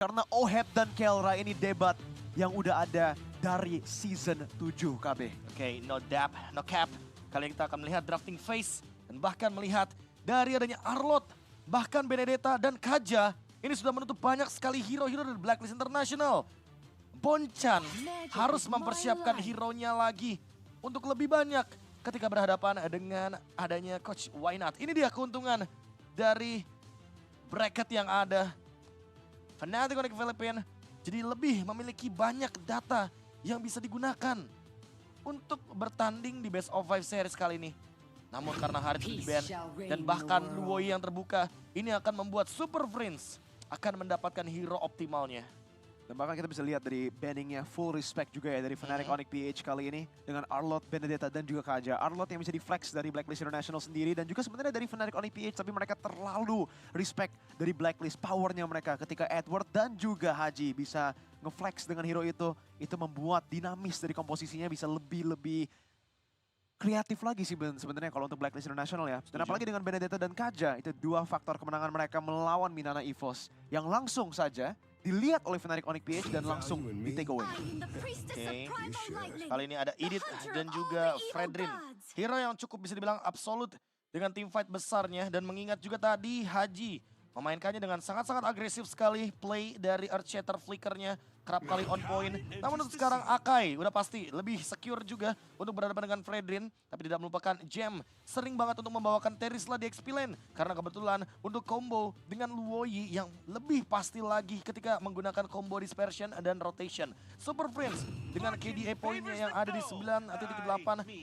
Karena Oheb dan Kelra ini debat yang udah ada dari season 7 KB. Oke, no dap, no cap. Kali ini kita akan melihat drafting phase dan bahkan melihat dari adanya Arlott, bahkan Benedetta dan Kaja. Ini sudah menutup banyak sekali hero-hero dari Blacklist International. Bonchan harus mempersiapkan hero-nya lagi untuk lebih banyak ketika berhadapan dengan adanya Coach Why Not. Ini dia keuntungan dari bracket yang ada. Fnatic Onyx Philippines jadi lebih memiliki banyak data yang bisa digunakan untuk bertanding di Best of 5 series kali ini. Namun karena Harith di ban dan bahkan Luoi yang terbuka, ini akan membuat Super Friends akan mendapatkan hero optimalnya. Dan bahkan kita bisa lihat dari banningnya full respect juga ya dari Fnatic Onyx PH kali ini. Dengan Arlott, Benedetta dan juga Kaja. Arlott yang bisa di-flex dari Blacklist International sendiri dan juga sebenarnya dari Fnatic Onyx PH. Tapi mereka terlalu respect dari Blacklist powernya mereka ketika Edward dan juga Haji bisa nge-flex dengan hero itu membuat dinamis dari komposisinya bisa lebih kreatif lagi sih sebenarnya kalau untuk Blacklist International ya. Dan apalagi dengan Benedetta dan Kaja, itu dua faktor kemenangan mereka melawan Minana EVOS yang langsung saja dilihat oleh Fnatic Onyx PH dan langsung di take away. Oke, kali ini ada Edith dan juga Fredrin. Hero yang cukup bisa dibilang absolut dengan teamfight besarnya dan mengingat juga tadi Haji memainkannya dengan sangat-sangat agresif sekali. Play dari Earthshatter Flickernya kerap kali on point. Namun untuk sekarang Akai udah pasti lebih secure juga untuk berhadapan dengan Fredrin. Tapi tidak melupakan Gem sering banget untuk membawakan Terisla di XP lane. Karena kebetulan untuk combo dengan Luoyi yang lebih pasti lagi ketika menggunakan combo dispersion dan rotation. Super Friends dengan KDA poinnya yang ada di 9.8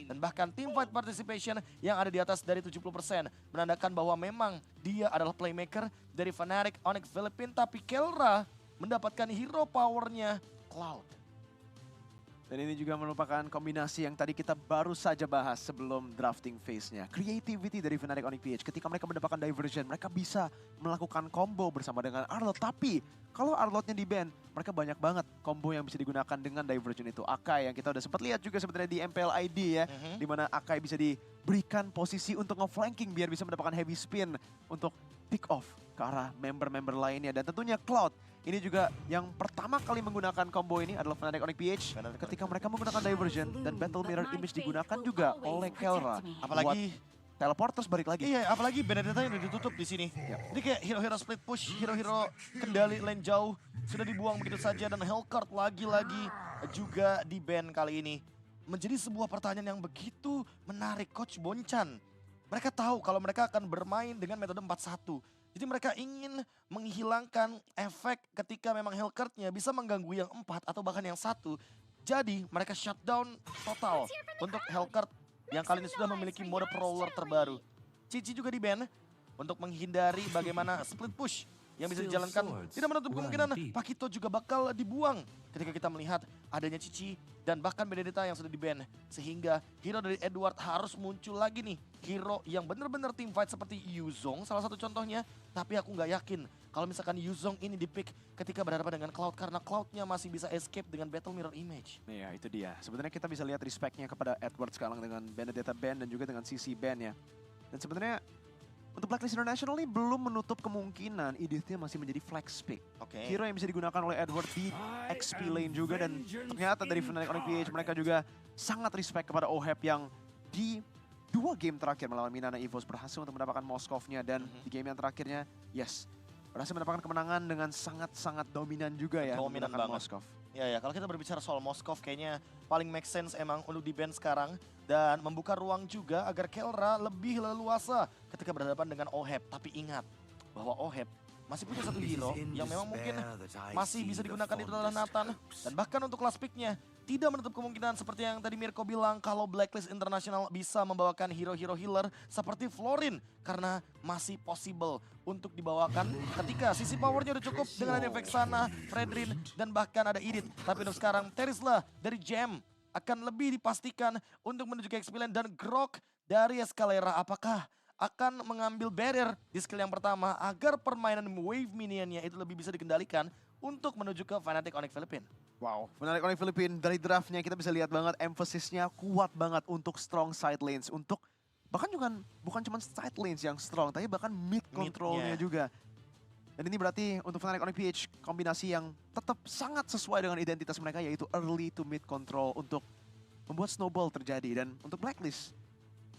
dan bahkan teamfight participation yang ada di atas dari 70%. Menandakan bahwa memang dia adalah playmaker dari Fnatic Onyx Philippines. Tapi Kelra mendapatkan hero powernya Cloud. Dan ini juga merupakan kombinasi yang tadi kita baru saja bahas sebelum drafting phase-nya. Creativity dari Fnatic Onyx PH. Ketika mereka mendapatkan diversion, mereka bisa melakukan combo bersama dengan Arlott. Tapi kalau Arlottnya di-ban, mereka banyak banget combo yang bisa digunakan dengan diversion itu. Akai yang kita udah sempat lihat juga sebenarnya di MPL ID ya. Dimana Akai bisa diberikan posisi untuk nge-flanking biar bisa mendapatkan heavy spin untuk pick off ke arah member-member lainnya. Dan tentunya Cloud. Ini juga yang pertama kali menggunakan combo ini adalah Fnatic Onyx PH ketika mereka menggunakan diversion dan Battle Mirror Image digunakan juga oleh Kelra. Apalagi teleporters balik lagi. iya, apalagi Benedetta yang udah ditutup di sini. Jadi kayak hero-hero split push, hero-hero kendali lane jauh sudah dibuang begitu saja dan Hellcurt lagi-lagi juga di ban kali ini. Menjadi sebuah pertanyaan yang begitu menarik Coach Bonchan. Mereka tahu kalau mereka akan bermain dengan metode 4-1. Jadi mereka ingin menghilangkan efek ketika memang Hellcurt-nya bisa mengganggu yang 4 atau bahkan yang 1. Jadi mereka shutdown total untuk Hellcurt yang kali ini sudah memiliki mode prowler terbaru. Cici juga di-ban untuk menghindari bagaimana split push yang bisa dijalankan. Tidak menutup kemungkinan Pakito juga bakal dibuang ketika kita melihat adanya Cici dan bahkan Benedetta yang sudah di-ban. Sehingga hero dari Edward harus muncul lagi nih. Hero yang benar-benar teamfight seperti Yuzong salah satu contohnya. Tapi aku nggak yakin kalau misalkan Yuzong ini di-pick ketika berhadapan dengan Cloud. Karena Cloud-nya masih bisa escape dengan Battle Mirror Image. Iya itu dia. Sebenarnya kita bisa lihat respect-nya kepada Edward sekarang dengan Benedetta ban dan juga dengan CC ban ya. Dan sebenarnya untuk Blacklist International ini belum menutup kemungkinan Edith-nya masih menjadi flex pick. Hero yang bisa digunakan oleh Edward di XP lane juga dan ternyata dari Fnatic Onyx PH mereka juga sangat respect kepada Oheb yang di 2 game terakhir melawan Minana EVOS berhasil untuk mendapatkan Moskovnya dan di game yang terakhirnya berhasil mendapatkan kemenangan dengan sangat-sangat dominan juga ya. Dominan banget. Moskov. Ya, kalau kita berbicara soal Moskov kayaknya paling make sense emang untuk di-ban sekarang. Dan membuka ruang juga agar Kelra lebih leluasa ketika berhadapan dengan Oheb. Tapi ingat bahwa Oheb masih punya satu hero yang memang mungkin masih bisa digunakan, itu adalah Nathan. Dan bahkan untuk last pick-nya tidak menutup kemungkinan seperti yang tadi Mirko bilang kalau Blacklist International bisa membawakan hero-hero healer seperti Florin. Karena masih possible untuk dibawakan ketika sisi powernya udah cukup dengan ada Vexana, Fredrin, dan bahkan ada Edith. Tapi untuk sekarang Terisla dari Gem akan lebih dipastikan untuk menuju ke XP lane dan Grok dari Escalera. Apakah akan mengambil barrier di skill yang pertama agar permainan wave minionnya itu lebih bisa dikendalikan untuk menuju ke Fnatic Onyx Philippines? Wow, Fnatic Onyx Philippines dari draftnya kita bisa lihat banget emphasisnya kuat banget untuk strong side lanes. Untuk bahkan juga bukan cuma side lanes yang strong, tapi bahkan mid controlnya juga. Dan ini berarti untuk Fnatic Onyx PH kombinasi yang tetap sangat sesuai dengan identitas mereka, yaitu early to mid control untuk membuat snowball terjadi. Dan untuk Blacklist,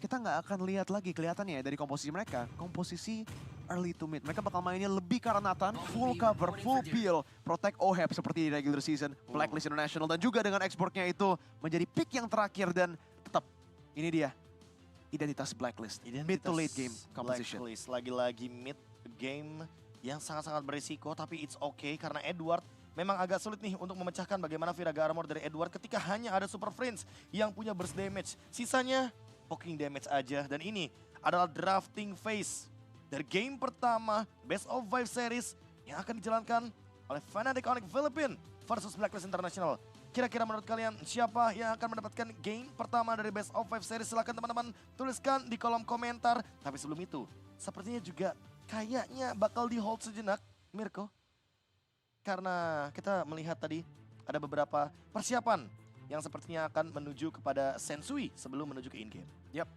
kita nggak akan lihat lagi kelihatannya ya dari komposisi mereka. Komposisi early to mid. Mereka bakal mainnya lebih karena Nathan, full cover, full peel, protect OHEB seperti di regular season, Blacklist International. Dan juga dengan exportnya itu menjadi pick yang terakhir dan tetap ini dia identitas Blacklist. Mid to late game composition. Blacklist lagi-lagi mid game yang sangat-sangat berisiko, tapi it's okay karena Edward memang agak sulit nih untuk memecahkan bagaimana Viraga Armor dari Edward ketika hanya ada Super Friends yang punya burst damage. Sisanya poking damage aja, dan ini adalah drafting phase dari game pertama Best of 5 series yang akan dijalankan oleh Fnatic Onyx Philippines versus Blacklist International. Kira-kira menurut kalian siapa yang akan mendapatkan game pertama dari Best of 5 series? Silahkan teman-teman tuliskan di kolom komentar. Tapi sebelum itu, sepertinya juga kayaknya bakal di hold sejenak, Mirko. Karena kita melihat tadi ada beberapa persiapan yang sepertinya akan menuju kepada Sensui sebelum menuju ke in-game. Yap.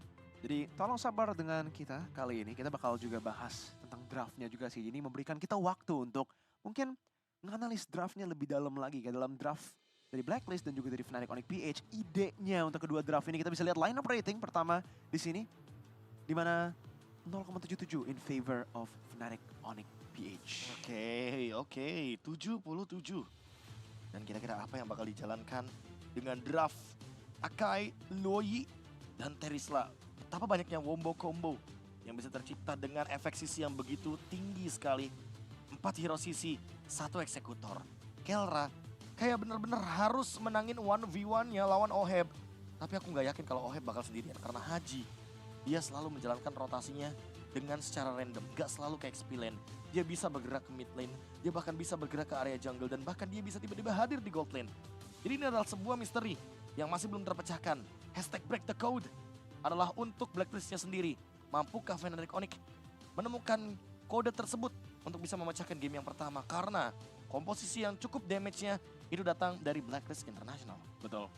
Jadi tolong sabar dengan kita kali ini. Kita bakal juga bahas tentang draftnya juga sih. Ini memberikan kita waktu untuk mungkin menganalisis draftnya lebih dalam lagi. Kayak dalam draft dari Blacklist dan juga dari Fnatic Onyx PH. Idenya untuk kedua draft ini kita bisa lihat lineup rating pertama di sini. Dimana 0,77 in favor of Fnatic Onyx PH. Oke, 77. Dan kira-kira apa yang bakal dijalankan dengan draft Akai, Loi, dan Terisla. Betapa banyaknya wombo combo yang bisa tercipta dengan efek sisi yang begitu tinggi sekali. 4 hero sisi, 1 eksekutor. Kelra kayak bener-bener harus menangin 1v1-nya lawan OHEB. Tapi aku nggak yakin kalau OHEB bakal sendirian karena Haji. Dia selalu menjalankan rotasinya dengan secara random, gak selalu ke XP lane. Dia bisa bergerak ke mid lane, dia bahkan bisa bergerak ke area jungle, dan bahkan dia bisa tiba-tiba hadir di gold lane. Jadi ini adalah sebuah misteri yang masih belum terpecahkan. Hashtag break the code adalah untuk Blacklistnya sendiri. Mampukah Fnatic Onyx menemukan kode tersebut untuk bisa memecahkan game yang pertama? Karena komposisi yang cukup damage-nya itu datang dari Blacklist International. Betul.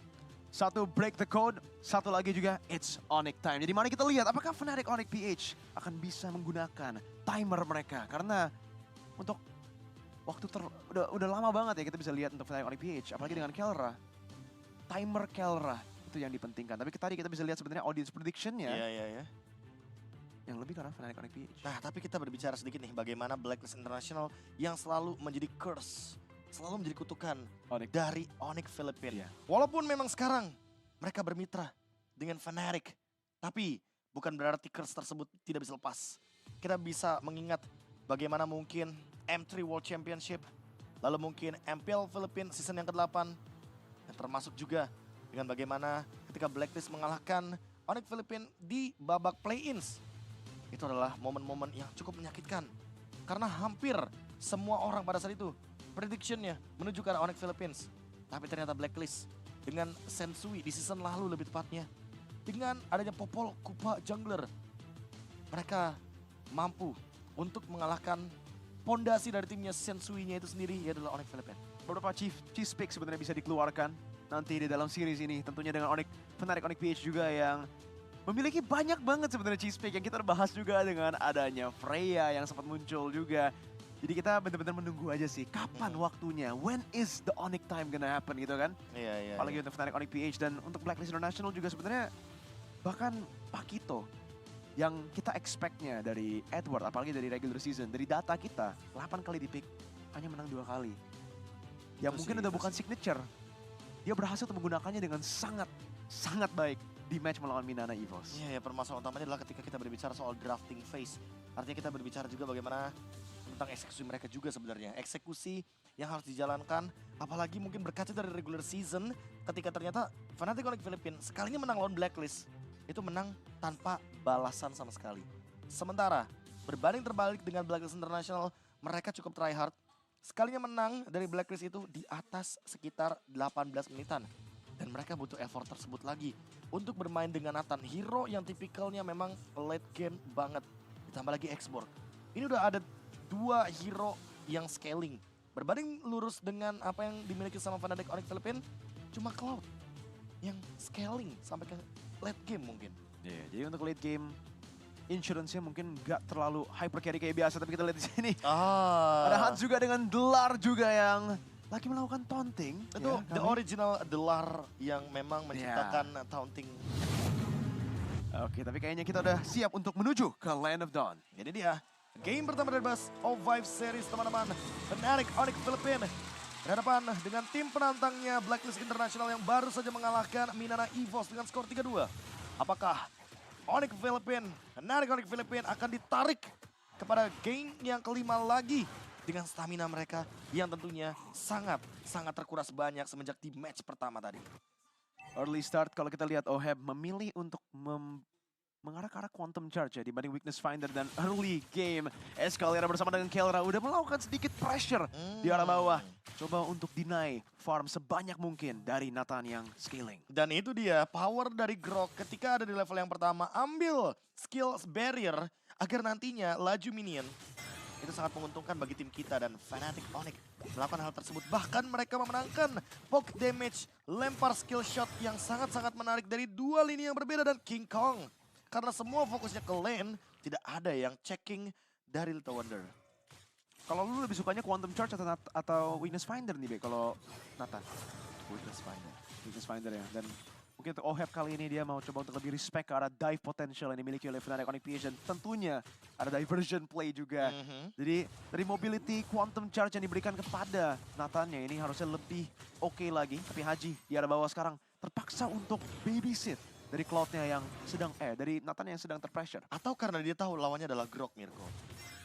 Satu break the code, satu lagi juga it's Onyx time. Jadi mari kita lihat apakah Fnatic Onyx PH akan bisa menggunakan timer mereka. Karena untuk waktu udah lama banget ya kita bisa lihat untuk Fnatic Onyx PH. Apalagi dengan Kelra. Timer Kelra itu yang dipentingkan. Tapi tadi kita bisa lihat sebenarnya audience prediction-nya. Iya. Yang lebih karena Fnatic Onyx PH. Nah, tapi kita berbicara sedikit nih bagaimana Blacklist International yang selalu menjadi curse, selalu menjadi kutukan dari Onyx Philippines. Iya. Walaupun memang sekarang mereka bermitra dengan Fnatic, tapi bukan berarti curse tersebut tidak bisa lepas. Kita bisa mengingat bagaimana mungkin M3 World Championship, lalu mungkin MPL Philippines season yang ke-8, dan termasuk juga dengan bagaimana ketika Blacklist mengalahkan Onyx Philippines di babak play-ins. Itu adalah momen-momen yang cukup menyakitkan. Karena hampir semua orang pada saat itu prediction-nya menuju ke arah Onyx Philippines. Tapi ternyata Blacklist dengan Sensui di season lalu lebih tepatnya. Dengan adanya Popol Kupa Jungler. Mereka mampu untuk mengalahkan pondasi dari timnya Sensui-nya itu sendiri, yaitu Onyx Philippines. Beberapa cheese pick sebenarnya bisa dikeluarkan nanti di dalam series ini. Tentunya dengan Fnatic Onyx PH juga yang memiliki banyak banget sebenarnya cheese pick yang kita bahas juga dengan adanya Freya yang sempat muncul juga. Jadi kita benar-benar menunggu aja sih kapan waktunya, when is the Onyx time gonna happen gitu kan. Iya. Apalagi untuk Fnatic Onyx PH dan untuk Blacklist International juga sebenarnya bahkan Pakito yang kita expect-nya dari Edward, apalagi dari regular season, dari data kita 8 kali di pick hanya menang 2 kali. Ya Itu mungkin sih, udah itu bukan sih. signature. Dia berhasil untuk menggunakannya dengan sangat baik di match melawan Minana EVOS. Iya, permasalahan utamanya adalah ketika kita berbicara soal drafting phase. Artinya kita berbicara juga bagaimana tentang eksekusi mereka juga sebenarnya. Eksekusi yang harus dijalankan, apalagi mungkin berkaca dari regular season ketika ternyata Fnatic Onyx Philippines sekalinya menang lawan Blacklist. Itu menang tanpa balasan sama sekali. Sementara berbanding terbalik dengan Blacklist International, mereka cukup try hard. Sekalinya menang dari Blacklist itu di atas sekitar 18 menitan. Dan mereka butuh effort tersebut lagi untuk bermain dengan Nathan. Hero yang tipikalnya memang late game banget. Ditambah lagi X-Borg. Ini udah ada 2 hero yang scaling. Berbanding lurus dengan apa yang dimiliki sama Fnatic Onyx Philippines, cuma Cloud yang scaling sampai ke late game mungkin. Iya, jadi untuk late game insurance-nya mungkin nggak terlalu hyper carry kayak biasa, tapi kita lihat di sini. Ah. Ada Hans juga dengan Delar juga yang lagi melakukan taunting. Itu the original Delar yang memang menciptakan taunting. Oke, tapi kayaknya kita udah siap untuk menuju ke Land of Dawn. Jadi dia, game pertama dari Best of 5 Series teman-teman. Fnatic Onyx Philippines berhadapan dengan tim penantangnya Blacklist International yang baru saja mengalahkan Minana EVOS dengan skor 3-2. Apakah Onyx Philippines, Fnatic Onyx Philippines akan ditarik kepada game yang kelima lagi dengan stamina mereka yang tentunya sangat terkuras banyak semenjak di match pertama tadi. Early start kalau kita lihat OHEB memilih untuk mengarah ke arah Quantum Charge ya dibanding Weakness Finder, dan early game Escalera bersama dengan Kelra udah melakukan sedikit pressure di arah bawah. Coba untuk deny farm sebanyak mungkin dari Nathan yang scaling. Dan itu dia power dari Grok ketika ada di level yang pertama, ambil skill barrier agar nantinya laju minion. Itu sangat menguntungkan bagi tim kita, dan Fnatic Onyx melakukan hal tersebut. Bahkan mereka memenangkan poke damage, lempar skill shot yang sangat-sangat menarik dari dua lini yang berbeda dan King Kong. Karena semua fokusnya ke lane, tidak ada yang checking dari Little Wonder. Kalau lu lebih sukanya Quantum Charge atau Weakness Finder nih, Be? Kalau Nathan? Weakness Finder. Weakness Finder ya, dan mungkin untuk OHEB kali ini dia mau coba untuk lebih respect ke arah dive potential yang dimiliki oleh Fnatic Onyx PH, dan tentunya ada diversion play juga. Jadi dari mobility Quantum Charge yang diberikan kepada Nathannya ini harusnya lebih oke lagi, tapi Haji di arah bawah sekarang terpaksa untuk babysit dari Cloud-nya yang sedang, dari Nathan yang sedang terpressure. Atau karena dia tahu lawannya adalah Grok, Mirko.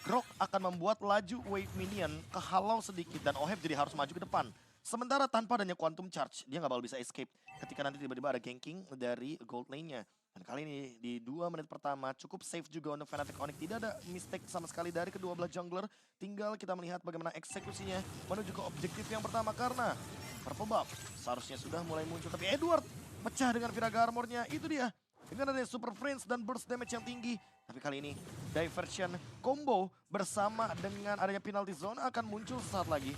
Grok akan membuat laju wave minion kehalau sedikit dan OHEB jadi harus maju ke depan. Sementara tanpa adanya Quantum Charge, dia nggak bakal bisa escape ketika nanti tiba-tiba ada ganking dari gold lane-nya. Dan kali ini di 2 menit pertama cukup safe juga untuk Fnatic Onyx. Tidak ada mistake sama sekali dari kedua belah jungler. Tinggal kita melihat bagaimana eksekusinya menuju ke objektif yang pertama, karena Purple Buff seharusnya sudah mulai muncul. Tapi Edward pecah dengan Viraga Armor-nya, itu dia. Dengan adanya Super Friends dan burst damage yang tinggi. Tapi kali ini diversion combo bersama dengan adanya penalty zone akan muncul sesaat lagi.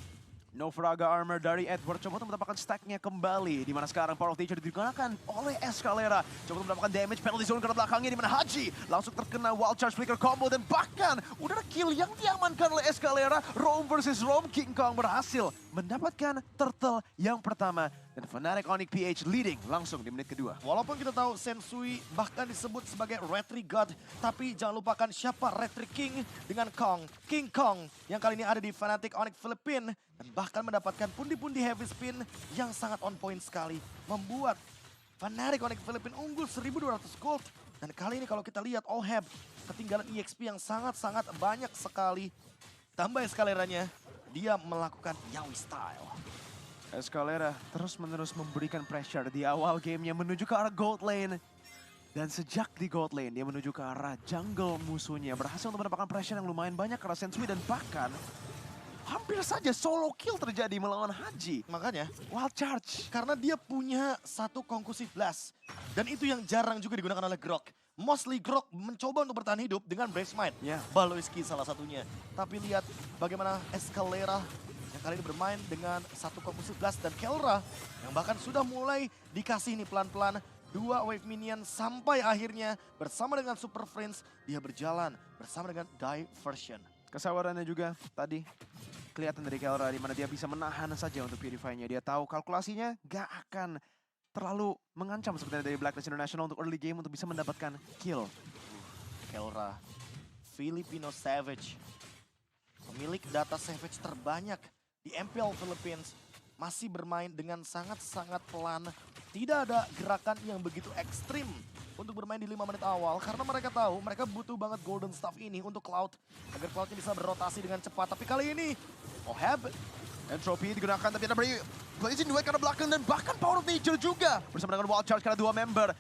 No Fraga Armor dari Edward, coba untuk mendapatkan stacknya kembali. Dimana sekarang Power of Nature digunakan oleh Escalera. Coba untuk mendapatkan damage, penalty zone ke belakangnya, dimana Haji langsung terkena Wild Charge Flicker combo. Dan bahkan udah ada kill yang diamankan oleh Escalera. Roam versus Roam, King Kong berhasil mendapatkan turtle yang pertama. Dan Fnatic Onyx PH leading langsung di menit kedua. Walaupun kita tahu Sensui bahkan disebut sebagai Retry God, tapi jangan lupakan siapa Retry King dengan Kong. King Kong yang kali ini ada di Fnatic Onyx Philippines dan bahkan mendapatkan pundi-pundi heavy spin yang sangat on point sekali. Membuat Fnatic Onyx Philippines unggul 1200 gold. Dan kali ini kalau kita lihat OHEB ketinggalan EXP yang sangat-sangat banyak sekali. Tambah Escaleranya, dia melakukan Yaoi style. Escalera terus-menerus memberikan pressure di awal gamenya menuju ke arah gold lane. Dan sejak di gold lane, dia menuju ke arah jungle musuhnya. Berhasil untuk mendapatkan pressure yang lumayan banyak ke arah Sensui, dan bahkan hampir saja solo kill terjadi melawan Haji. Makanya, Wild Charge. karena dia punya satu conclusive blast. Dan itu yang jarang juga digunakan oleh Grok. Mostly Grok mencoba untuk bertahan hidup dengan Brave Smite. Ya. Baloiski salah satunya. Tapi lihat bagaimana Escalera yang kali ini bermain dengan satu conclusive blast. Dan Kelra yang bahkan sudah mulai dikasih nih pelan-pelan 2 wave minion sampai akhirnya bersama dengan Super Friends dia berjalan bersama dengan Diversion. Kesabarannya juga tadi kelihatan dari Kelra, di mana dia bisa menahan saja untuk Purify-nya. Dia tahu kalkulasinya gak akan terlalu mengancam sebenarnya dari Blacklist International untuk early game untuk bisa mendapatkan kill. Kelra, Filipino Savage, pemilik data Savage terbanyak di MPL Philippines, masih bermain dengan sangat-sangat pelan. Tidak ada gerakan yang begitu ekstrim untuk bermain di 5 menit awal, karena mereka tahu mereka butuh banget Golden Staff ini untuk Cloud, agar Cloudnya bisa berotasi dengan cepat. Tapi kali ini, OHEB Entropy digunakan, tapi ada Blazing Duet karena belakang, dan bahkan Power of Nature juga bersama dengan Wild Charge karena 2 member.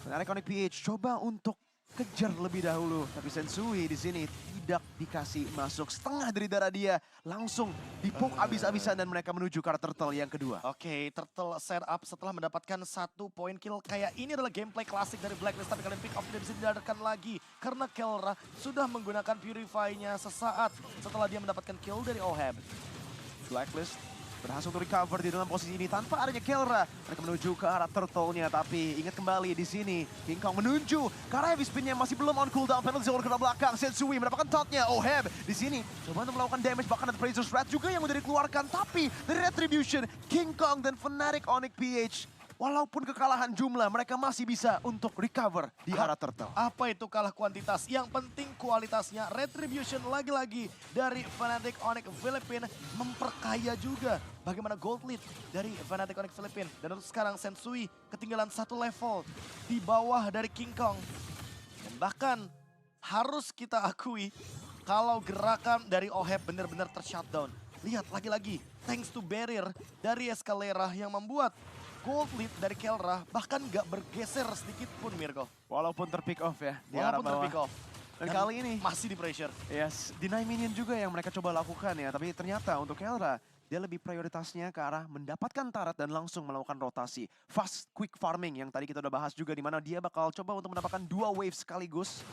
Fnatic Onyx PH coba untuk kejar lebih dahulu, tapi Sensui di sini tidak dikasih masuk. Setengah dari darah dia langsung dipok abis-abisan, dan mereka menuju ke arah turtle yang kedua. Oke, Turtle setup setelah mendapatkan 1 point kill. Kayak ini adalah gameplay klasik dari Blacklist, tapi kalian pick up tidak bisa diadakan lagi. Karena Kelra sudah menggunakan Purify-nya sesaat setelah dia mendapatkan kill dari OHEB. Blacklist berhasil untuk recover di dalam posisi ini tanpa adanya Kelra. Mereka menuju ke arah turtle-nya, tapi ingat kembali di sini King Kong menuju ke arah heavy spin-nya, masih belum on cooldown. Penalty zone ke belakang, Sensui mendapatkan taunt-nya. Oheb di sini coba untuk melakukan damage, bahkan ada Fraser's Wrath juga yang udah dikeluarkan, tapi dari Retribution, King Kong dan Fnatic Onyx PH, walaupun kekalahan jumlah, mereka masih bisa untuk recover di arah turtle. Apa itu kalah kuantitas? Yang penting kualitasnya. Retribution lagi-lagi dari Fnatic Onyx Philippines memperkaya juga. Bagaimana gold lead dari Fnatic Onyx Philippines. Dan untuk sekarang Sensui ketinggalan 1 level di bawah dari King Kong. Dan bahkan harus kita akui kalau gerakan dari Oheb benar-benar tershutdown. Lihat lagi-lagi, thanks to barrier dari Escalera yang membuat gold lead dari Kelra bahkan gak bergeser sedikit pun, Mirko. Walaupun terpick off ya di arah Walaupun bawah. terpick off. Dan kali ini masih di pressure. yes, deny minion juga yang mereka coba lakukan ya. Tapi ternyata untuk Kelra, dia lebih prioritasnya ke arah mendapatkan turret dan langsung melakukan rotasi. Fast, quick farming yang tadi kita udah bahas juga, di mana dia bakal coba untuk mendapatkan 2 wave sekaligus.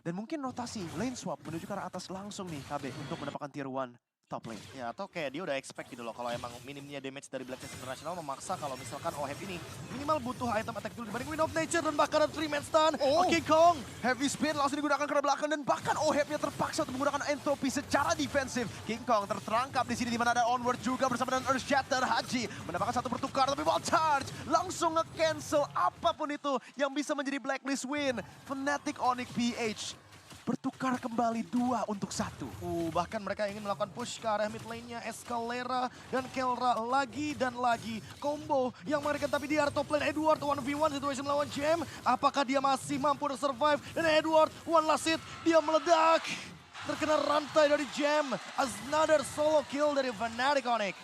Dan mungkin rotasi, lane swap menuju ke arah atas langsung nih KB untuk mendapatkan tier 1 top lane. Ya, atau kayak dia udah expect gitu loh kalau emang minimnya damage dari Blacklist International memaksa kalau misalkan Oheb ini minimal butuh item attack dulu dibanding Wind of Nature dan bahkan ada 3-man stun. King Kong. Heavy spin langsung digunakan ke arah belakang dan bahkan Ohebnya terpaksa untuk menggunakan entropy secara defensif. King Kong terperangkap di sini di mana ada onward juga bersama dengan Earth Shatter. Haji mendapatkan 1 pertukar tapi wild charge langsung nge-cancel apapun itu yang bisa menjadi Blacklist win. Fnatic Onyx PH bertukar kembali 2 untuk 1. Bahkan mereka ingin melakukan push ke arah mid lane-nya Escalera dan Kelra lagi dan lagi. Combo yang mengerikan tapi di arah top lane Edward 1v1 situation melawan Gem. Apakah dia masih mampu untuk survive? Dan Edward one last hit, dia meledak. Terkena rantai dari Gem. Another solo kill dari Fnatic Onyx.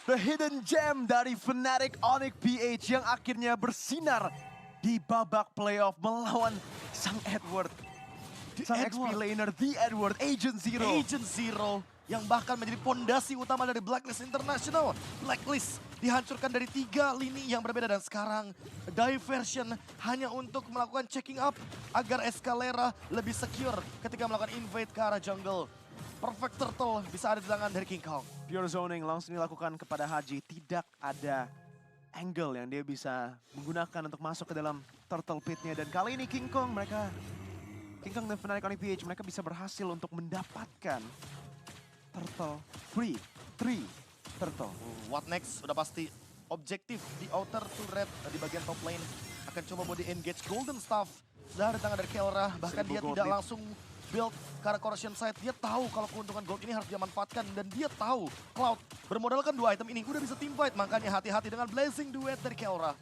The hidden gem dari Fnatic Onyx PH yang akhirnya bersinar di babak playoff melawan sang Edward. Sang XP laner, The Edward, Agent Zero. Agent Zero yang bahkan menjadi pondasi utama dari Blacklist International. Blacklist dihancurkan dari 3 lini yang berbeda dan sekarang diversion hanya untuk melakukan checking up agar Escalera lebih secure ketika melakukan invade ke arah jungle. Perfect Turtle bisa ada di tangan dari King Kong. Pure zoning langsung dilakukan kepada Haji. Tidak ada angle yang dia bisa menggunakan untuk masuk ke dalam turtle pit-nya. Dan kali ini King Kong King Kong dan Fnatic Onyx PH mereka bisa berhasil untuk mendapatkan turtle free 3 turtle. What next? Udah pasti objektif di outer turret di bagian top lane. Akan coba body engage Golden Staff. Sudah ada tangan dari Kelra, bahkan dia tidak langsung build ke arah corrosion side. Dia tahu kalau keuntungan gold ini harus dia manfaatkan dan dia tahu Cloud bermodalkan 2 item ini udah bisa team fight. Makanya hati-hati dengan Blazing Duet dari Kelra.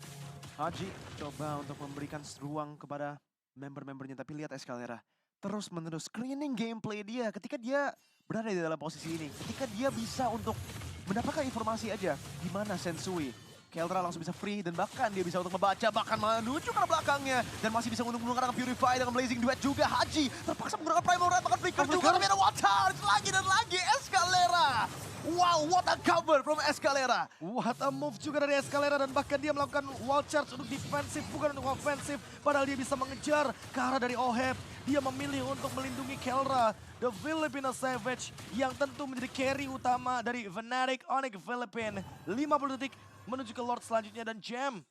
Haji coba untuk memberikan ruang kepada member-membernya, tapi lihat Escalera terus-menerus screening gameplay dia ketika dia berada di dalam posisi ini. Ketika dia bisa untuk mendapatkan informasi aja di mana Sensui. Kelra langsung bisa free dan bahkan dia bisa untuk membaca, bahkan menuju ke belakangnya. Dan masih bisa untuk menggunakan Purify dengan Blazing Duet juga. Haji terpaksa menggunakan Primal Red, bahkan Flicker juga. Tapi ada Wild Charge lagi dan lagi Escalera. Wow, what a cover from Escalera. What a move juga dari Escalera dan bahkan dia melakukan Wild Charge untuk defensif bukan untuk offensif. Padahal dia bisa mengejar ke arah dari Oheb. Dia memilih untuk melindungi Kelra, the Filipino Savage yang tentu menjadi carry utama dari Fnatic Onyx Philippines. 50 detik menuju ke Lord selanjutnya dan Gem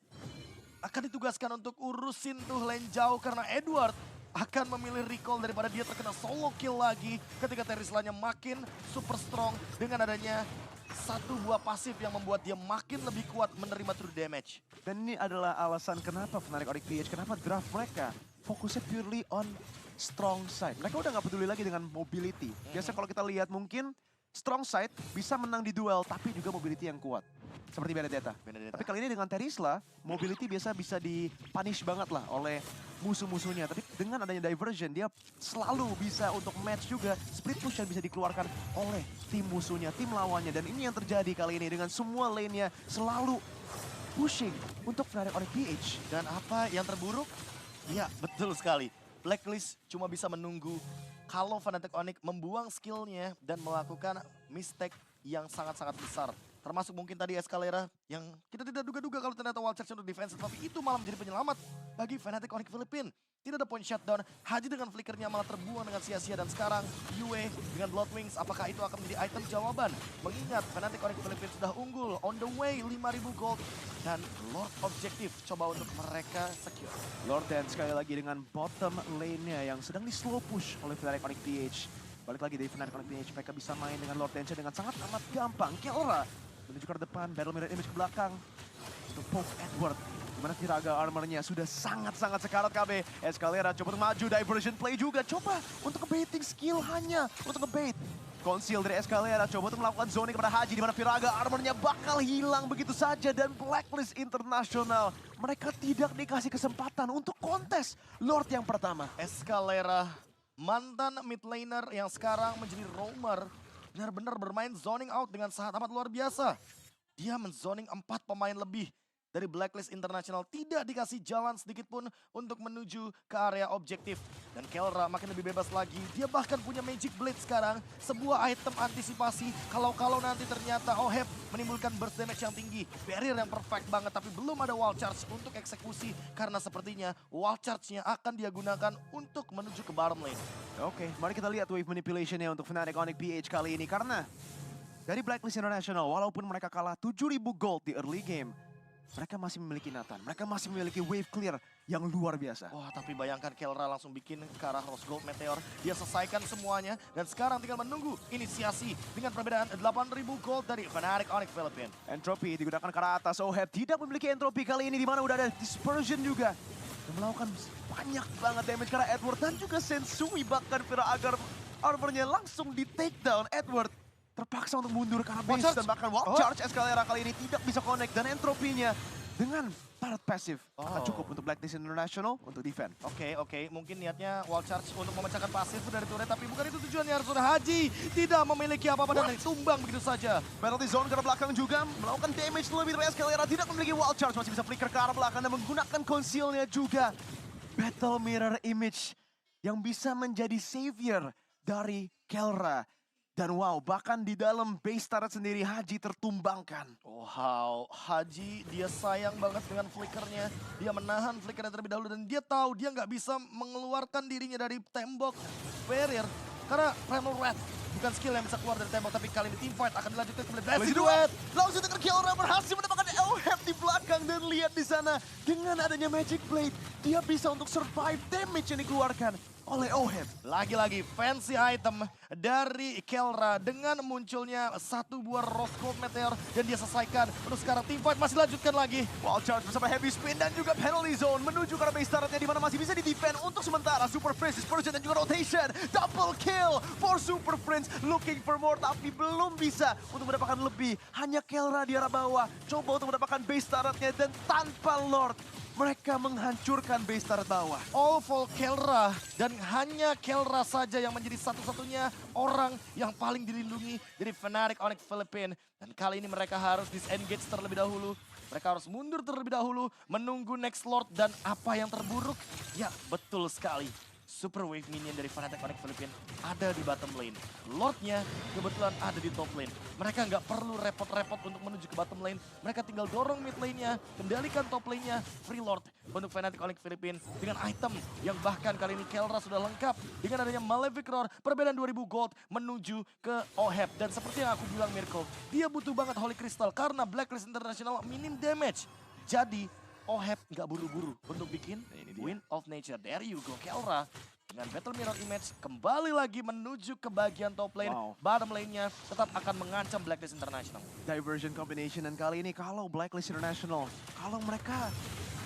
akan ditugaskan untuk urusin tuh lane jauh karena Edward akan memilih recall daripada dia terkena solo kill lagi ketika Terizlanya makin super strong dengan adanya 1 buah pasif yang membuat dia makin lebih kuat menerima true damage. Dan ini adalah alasan kenapa Fnatic Onyx PH, kenapa draft mereka fokusnya purely on strong side. Mereka udah gak peduli lagi dengan mobility. Biasa kalau kita lihat mungkin strong side bisa menang di duel, tapi juga mobility yang kuat. Seperti Benedetta. Tapi kali ini dengan Terizla, mobility biasa bisa di-punish banget lah oleh musuh-musuhnya. Tapi dengan adanya diversion, dia selalu bisa untuk match juga. Split push yang bisa dikeluarkan oleh tim musuhnya, tim lawannya. Dan ini yang terjadi kali ini dengan semua lane-nya selalu pushing untuk Fnatic Onyx PH. Dan apa yang terburuk? Ya, betul sekali. Blacklist cuma bisa menunggu kalau Fnatic Onyx membuang skillnya dan melakukan mistake yang sangat-sangat besar. Termasuk mungkin tadi Escalera yang kita tidak duga-duga kalau ternyata Wild Charge untuk defense, tapi itu malah menjadi penyelamat bagi Fnatic Onyx Philippines. Tidak ada point shutdown, Haji dengan flickernya malah terbuang dengan sia-sia dan sekarang Yue dengan Bloodwings, apakah itu akan menjadi item jawaban? Mengingat Fnatic Onyx Philippines sudah unggul, on the way 5.000 gold dan Lord Objective coba untuk mereka secure. Lord Dance sekali lagi dengan bottom lane-nya yang sedang di slow push oleh Fnatic Onyx PH. Balik lagi dari Fnatic Onyx PH, mereka bisa main dengan Lord Dance dengan sangat amat gampang. Kelra menuju ke depan, Battle Mirror Image ke belakang untuk poke Edward. Dimana Firaga armornya sudah sangat-sangat sekarat KB. Escalera coba untuk maju, diversion play juga. Coba untuk nge-baiting skill hanya untuk nge-bait. Conceal dari Escalera coba untuk melakukan zoning kepada Haji. Dimana Firaga armornya bakal hilang begitu saja. Dan Blacklist International, mereka tidak dikasih kesempatan untuk kontes Lord yang pertama. Escalera, mantan mid laner yang sekarang menjadi roamer, benar-benar bermain zoning out dengan sangat amat luar biasa. Dia menzoning 4 pemain lebih dari Blacklist International, tidak dikasih jalan sedikit pun untuk menuju ke area objektif. Dan Kelra makin lebih bebas lagi, dia bahkan punya Magic Blade sekarang, sebuah item antisipasi kalau nanti ternyata Oheb menimbulkan burst damage yang tinggi. Barrier yang perfect banget, tapi belum ada wall charge untuk eksekusi, karena sepertinya wall charge-nya akan dia gunakan untuk menuju ke bottom lane. Oke, mari kita lihat wave manipulation-nya untuk Fnatic Onyx PH kali ini. Karena dari Blacklist International, walaupun mereka kalah 7.000 gold di early game, mereka masih memiliki Nathan, mereka masih memiliki wave clear yang luar biasa. Wah, tapi bayangkan Kelra langsung bikin ke arah Rose Gold Meteor. Dia selesaikan semuanya dan sekarang tinggal menunggu inisiasi dengan perbedaan 8.000 gold dari Fnatic Onyx Philippines. Entropy digunakan ke arah atas. Oheb tidak memiliki entropy kali ini, di mana udah ada dispersion juga. Dan melakukan banyak banget damage karena Edward dan juga Sensui, bahkan Fira Agar armornya langsung di take down. Edward terpaksa untuk mundur karena base dan bahkan wall charge. Escalera kali ini tidak bisa connect dan entropinya dengan turret passive akan cukup untuk Blacklist International untuk defend. Oke, mungkin niatnya wall charge untuk memecahkan pasif dari turret, tapi bukan itu tujuannya. Harus Haji tidak memiliki apa-apa dan tumbang begitu saja. Penalty zone ke arah belakang juga melakukan damage lebih dari Escalera, tidak memiliki wall charge, masih bisa flicker ke arah belakang dan menggunakan concealnya juga. Battle Mirror Image yang bisa menjadi savior dari Kelra. Dan wow, bahkan di dalam base turret sendiri Haji tertumbangkan. Wow, Haji dia sayang banget dengan flickernya. Dia menahan flickernya terlebih dahulu dan dia tahu dia nggak bisa mengeluarkan dirinya dari tembok barrier. Karena Primal Red bukan skill yang bisa keluar dari tembok, tapi kali ini teamfight akan dilanjutkan kembali. Blessed Duet! Langsung dengan Kelra berhasil mendapatkan Oheb di belakang dan lihat di sana dengan adanya Magic Blade, dia bisa untuk survive damage yang dikeluarkan oleh Oheb. Lagi-lagi fancy item dari Kelra dengan munculnya satu buah Rose Gold Meteor dan dia selesaikan. Terus sekarang teamfight masih lanjutkan lagi. Wall charge bersama heavy spin dan juga penalty zone menuju ke arah base turretnya, di mana masih bisa di-defend untuk sementara. Super Prince, dispersion dan juga rotation. Double kill for Super Prince, looking for more tapi belum bisa untuk mendapatkan lebih. Hanya Kelra di arah bawah, coba untuk mendapatkan base turretnya dan tanpa Lord, mereka menghancurkan base turret bawah. All for Kelra dan hanya Kelra saja yang menjadi satu-satunya orang yang paling dilindungi dari Fnatic Onyx Philippines. Dan kali ini mereka harus disengage terlebih dahulu. Mereka harus mundur terlebih dahulu, menunggu next Lord dan apa yang terburuk. Ya, betul sekali. Super Wave Minion dari Fnatic Onyx Philippines ada di bottom lane. Lordnya kebetulan ada di top lane. Mereka nggak perlu repot-repot untuk menuju ke bottom lane. Mereka tinggal dorong mid lane-nya, kendalikan top lane-nya. Free Lord untuk Fnatic Onyx Philippines dengan item yang bahkan kali ini Kelra sudah lengkap. Dengan adanya Malefic Roar, perbedaan 2.000 gold menuju ke Oheb. Dan seperti yang aku bilang Mirko, dia butuh banget Holy Crystal karena Blacklist International minim damage. Jadi Oheb nggak buru-buru untuk bikin Wind of Nature. There you go, Kelra dengan Battle Mirror Image kembali lagi menuju ke bagian top lane. Bottom lane-nya tetap akan mengancam Blacklist International. Diversion combination dan kali ini kalau Blacklist International, kalau mereka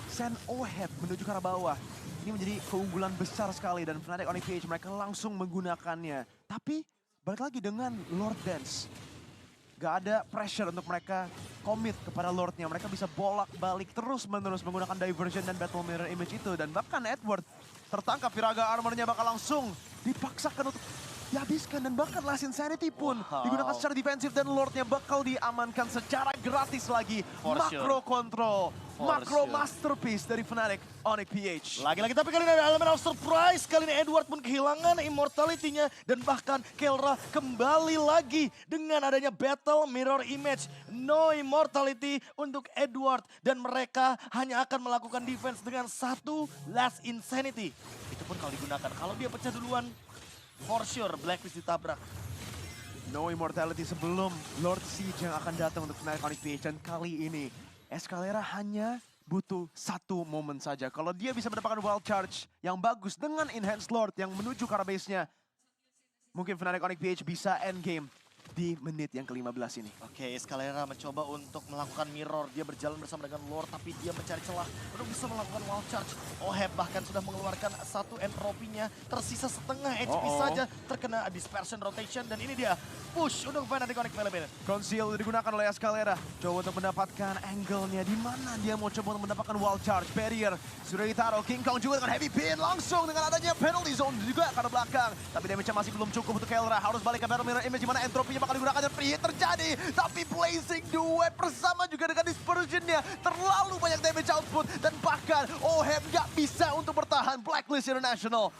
send Oheb menuju ke arah bawah, ini menjadi keunggulan besar sekali dan Fnatic Onyx PH mereka langsung menggunakannya. Tapi balik lagi dengan Lord Dance, gak ada pressure untuk mereka commit kepada Lordnya. Mereka bisa bolak-balik terus-menerus menggunakan diversion dan Battle Mirror Image itu. Dan bahkan Edward tertangkap, Firaga armornya bakal langsung dipaksakan untuk dihabiskan. Dan bahkan Last Insanity pun Wow. digunakan secara defensif dan Lordnya bakal diamankan secara gratis lagi. For Makro control, For makro sure. masterpiece dari Fnatic Onyx PH. Lagi-lagi tapi kali ini ada elemen of surprise. Kali ini Edward pun kehilangan immortality-nya. Dan bahkan Kelra kembali lagi dengan adanya battle mirror image. No immortality untuk Edward. Dan mereka hanya akan melakukan defense dengan satu last insanity. Itu pun kalau digunakan. Kalau dia pecah duluan, for sure Blacklist ditabrak. No immortality sebelum Lord Siege yang akan datang untuk Fnatic Onyx PH. Dan kali ini Escalera hanya butuh satu momen saja. Kalau dia bisa mendapatkan wild charge yang bagus dengan enhanced Lord yang menuju ke arah base-nya, mungkin Fnatic Onyx PH bisa endgame di menit yang ke-15 ini. Oke, Escalera mencoba untuk melakukan mirror. Dia berjalan bersama dengan Lord, tapi dia mencari celah untuk bisa melakukan wild charge. Oheb bahkan sudah mengeluarkan satu entropinya. Tersisa setengah HP saja terkena dispersion rotation. Dan ini dia push untuk Fnatic Onyx Philippines. Conceal digunakan oleh Escalera. Coba untuk mendapatkan angle-nya. Di mana dia mau coba untuk mendapatkan wild charge. Barrier sudah ditaruh. King Kong juga dengan heavy pin. Langsung dengan adanya penalty zone juga ke arah belakang. Tapi damage-nya masih belum cukup untuk Kelra. Harus balik ke battle mirror image. Di mana entropinya bakal digunakan dan free hit terjadi. Tapi Blazing Duet bersama juga dengan dispersion-nya. Terlalu banyak damage output. Dan bahkan Oheb nggak bisa untuk bertahan. Blacklist International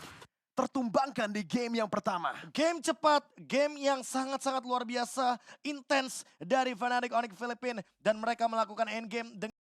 tertumbangkan di game yang pertama. Game cepat, game yang sangat-sangat luar biasa, intens dari Fnatic Onyx Philippines. Dan mereka melakukan endgame dengan